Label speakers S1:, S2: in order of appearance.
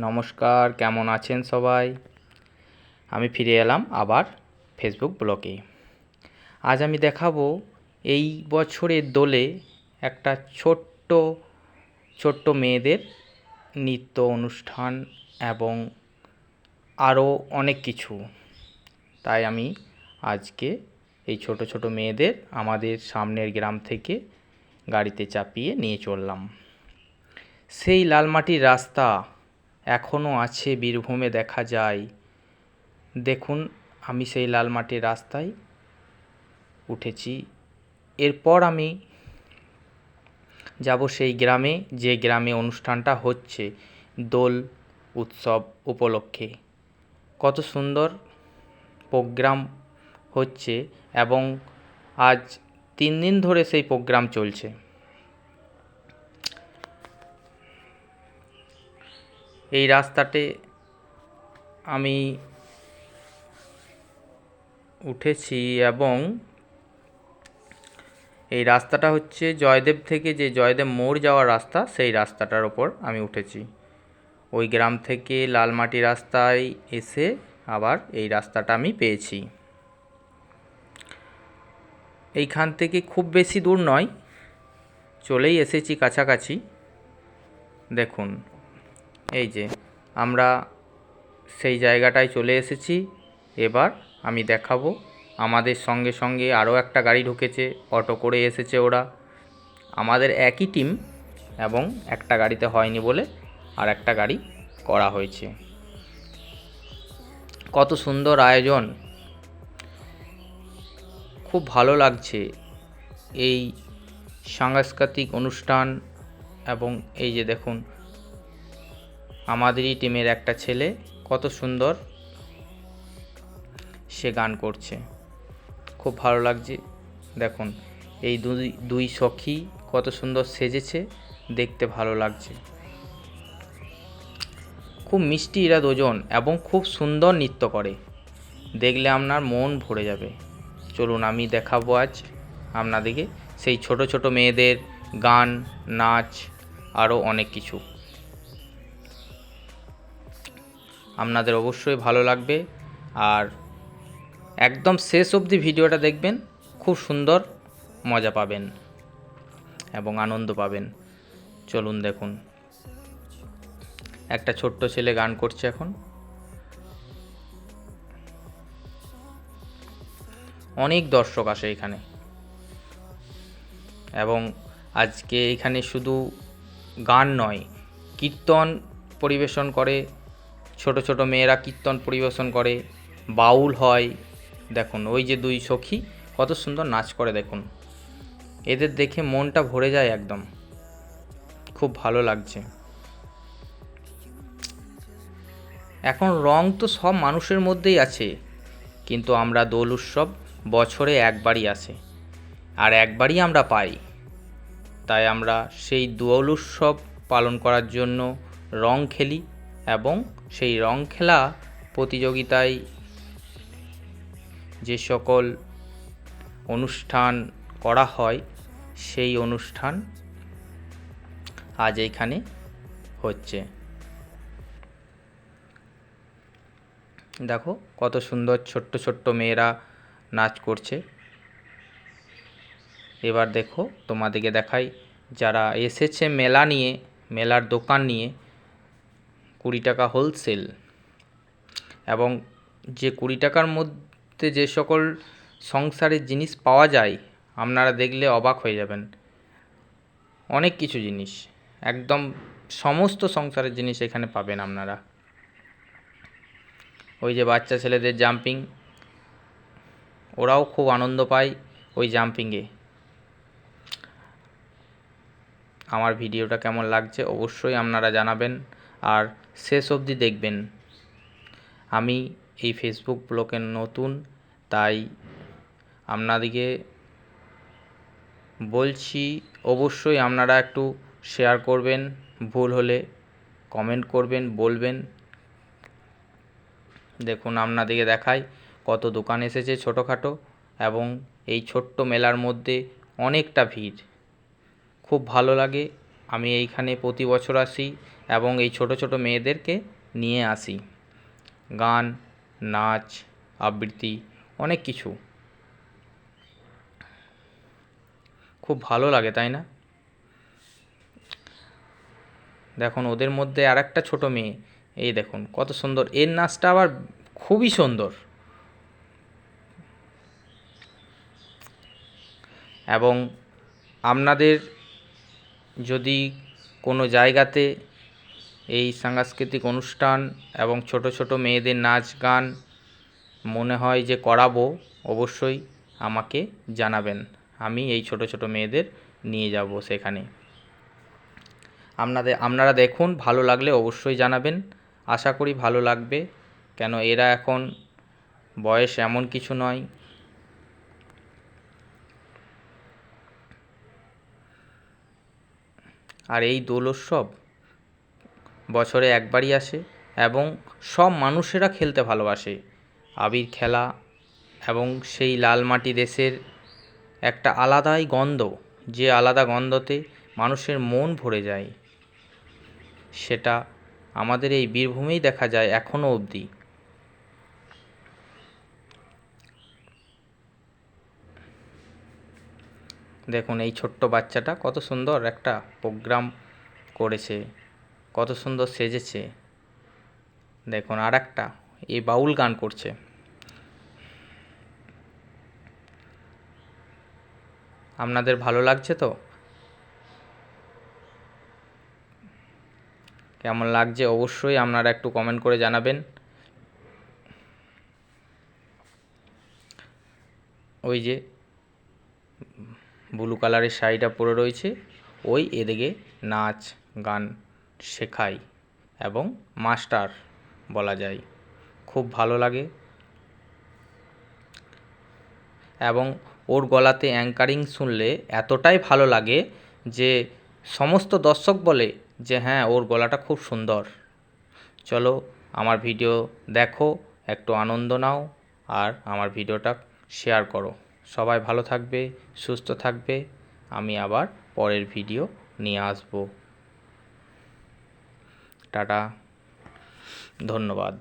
S1: নমস্কার, কেমন আছেন সবাই? আমি ফিরে এলাম আবার ফেসবুক ব্লগে। আজ আমি দেখাবো এই বছরের দোলে একটা ছোট্ট ছোট্ট মেয়েদের নৃত্য অনুষ্ঠান এবং আরও অনেক কিছু। তাই আমি আজকে এই ছোট ছোট মেয়েদের আমাদের সামনের গ্রাম থেকে গাড়িতে চাপিয়ে নিয়ে চললাম। সেই লালমাটির রাস্তা এখনও আছে, বীরভূমে দেখা যায়। দেখুন, আমি সেই লাল মাটির রাস্তায় উঠেছি। এরপর আমি যাব সেই গ্রামে, যে গ্রামে অনুষ্ঠানটা হচ্ছে দোল উৎসব উপলক্ষে। কত সুন্দর প্রোগ্রাম হচ্ছে এবং আজ 3 দিন ধরে সেই প্রোগ্রাম চলছে। এই রাস্তাতে আমি উঠেছি এবং এই রাস্তাটা হচ্ছে জয়দেব থেকে, যে জয়দেব মোড় যাওয়ার রাস্তা, সেই রাস্তাটার ওপর আমি উঠেছি। ওই গ্রাম থেকে লালমাটি রাস্তায় এসে আবার এই রাস্তাটা আমি পেয়েছি। এইখান থেকে খুব বেশি দূর নয়, চলেই এসেছি কাছাকাছি। দেখুন, এই যে আমরা সেই জায়গাটায় চলে এসেছি। এবার আমি দেখাবো, আমাদের সঙ্গে সঙ্গে আরও একটা গাড়ি ঢুকেছে, অটো করে এসেছে ওরা। আমাদের একই টিম এবং একটা গাড়িতে হয়নি বলে আর একটা গাড়ি করা হয়েছে। কত সুন্দর আয়োজন, খুব ভালো লাগছে এই সাংস্কৃতিক অনুষ্ঠান। এবং এই যে দেখুন, আমাদেরই টিমের একটা ছেলে কত সুন্দর সে গান করছে, খুব ভালো লাগছে। দেখুন, এই দুই সখী কত সুন্দর সেজেছে, দেখতে ভালো লাগছে। খুব মিষ্টি এরা দুজন এবং খুব সুন্দর নৃত্য করে, দেখলে আপনার মন ভরে যাবে। চলুন, আমি দেখাবো আজ আপনাদেরকে সেই ছোট ছোট মেয়েদের গান, নাচ, আরও অনেক কিছু। আপনাদের অবশ্যই ভালো লাগবে, আর একদম শেষ অবধি ভিডিওটা দেখবেন, খুব সুন্দর মজা পাবেন এবং আনন্দ পাবেন। চলুন দেখুন, একটা ছোট্ট ছেলে গান করছে এখন। অনেক দর্শক আসে এখানে, এবং আজকে এখানে শুধু গান নয়, কীর্তন পরিবেশন করে। ছোট ছোট মেয়েরা কীর্তন পরিবেশন করে, বাউল হয়। দেখুন, ওই যে দুই সখী কত সুন্দর নাচ করে, দেখুন, এদের দেখে মনটা ভরে যায় একদম, খুব ভালো লাগছে। এখন রং তো সব মানুষের মধ্যেই আছে, কিন্তু আমরা দোল উৎসব বছরে একবারই আসে আর একবারই আমরা পাই। তাই আমরা সেই দোল উৎসব পালন করার জন্য রং খেলি, এবং সেই রং খেলা প্রতিযোগিতায় যে সকল অনুষ্ঠান করা হয়, সেই অনুষ্ঠান আজ এইখানে হচ্ছে। দেখো, কত সুন্দর ছোট্ট ছোট্ট মেয়েরা নাচ করছে। এবার দেখো, তোমাদেরকে দেখাই, যারা এসেছে মেলা নিয়ে, মেলার দোকান নিয়ে, 20 টাকা হোলসেল, এবং যে 20 টাকার মধ্যে যে সকল সংসারের জিনিস পাওয়া যায়, আপনারা দেখলে অবাক হয়ে যাবেন। অনেক কিছু জিনিস, একদম সমস্ত সংসারের জিনিস এখানে পাবেন আপনারা। ওই যে বাচ্চা ছেলেদের জাম্পিং, ওরাও খুব আনন্দ পায় ওই জাম্পিংয়ে। আমার ভিডিওটা কেমন লাগছে অবশ্যই আপনারা জানাবেন, আর শেষ অবধি দেখবেন। আমি এই ফেসবুক ব্লগে নতুন, তাই আপনাদেরকে বলছি, অবশ্যই আপনারা একটু শেয়ার করবেন, ভুল হলে কমেন্ট করবেন, বলবেন। দেখুন, আপনাদেরকে দেখাই কত দোকান এসেছে ছোটোখাটো, এবং এই ছোট্ট মেলার মধ্যে অনেকটা ভিড়, খুব ভালো লাগে। আমি এইখানে প্রতি বছর আসি এবং এই ছোট ছোট মেয়েদেরকে নিয়ে আসি। গান, নাচ, আবৃত্তি, অনেক কিছু। খুব ভালো লাগে, তাই না? দেখুন ওদের মধ্যে আর একটা ছোটো মেয়ে, এই দেখুন কত সুন্দর, এর নাচটা আবার খুবই সুন্দর। এবং আপনাদের যদি কোনো জায়গাতে এই সাংস্কৃতিক অনুষ্ঠান এবং ছোট ছোট মেয়েদের নাচ গান মনে হয় যে করাবো, অবশ্যই আমাকে জানাবেন। আমি এই ছোট ছোট মেয়েদের নিয়ে যাব সেখানে। আপনারা দেখুন, ভালো লাগলে অবশ্যই জানাবেন। আশা করি ভালো লাগবে, কেন এরা এখন বয়স এমন কিছু নয়। আর এই দোল উৎসব বছরে একবারই আসে এবং সব মানুষেরা খেলতে ভালোবাসে। আবির খেলা এবং সেই লাল মাটি দেশের একটা আলাদাই গন্ধ, যে আলাদা গন্ধতে মানুষের মন ভরে যায়, সেটা আমাদের এই বীরভূমেই দেখা যায় এখনও অবধি। দেখুন এই ছোট্ট বাচ্চাটা কত সুন্দর একটা প্রোগ্রাম করেছে, কত সুন্দর সেজেছে। দেখুন আর একটা এই বাউল গান করছে। আপনাদের ভালো লাগছে তো? কেমন লাগছে অবশ্যই আপনারা একটু কমেন্ট করে জানাবেন। ওই যে ব্লু কালারের শাড়িটা পরে রয়েছে, ওই এদিকে নাচ গান শেখায় এবং মাস্টার বলা যায়। খুব ভালো লাগে এবং ওর গলাতে অ্যাঙ্কারিং শুনলে এতটাই ভালো লাগে যে সমস্ত দর্শক বলে যে হ্যাঁ, ওর গলাটা খুব সুন্দর। চলো আমার ভিডিও দেখো, একটু আনন্দ নাও আর আমার ভিডিওটা শেয়ার করো। সবাই ভালো থাকবে, সুস্থ থাকবে। আমি আবার পরের ভিডিও নিয়ে আসবো। টাটা, ধন্যবাদ।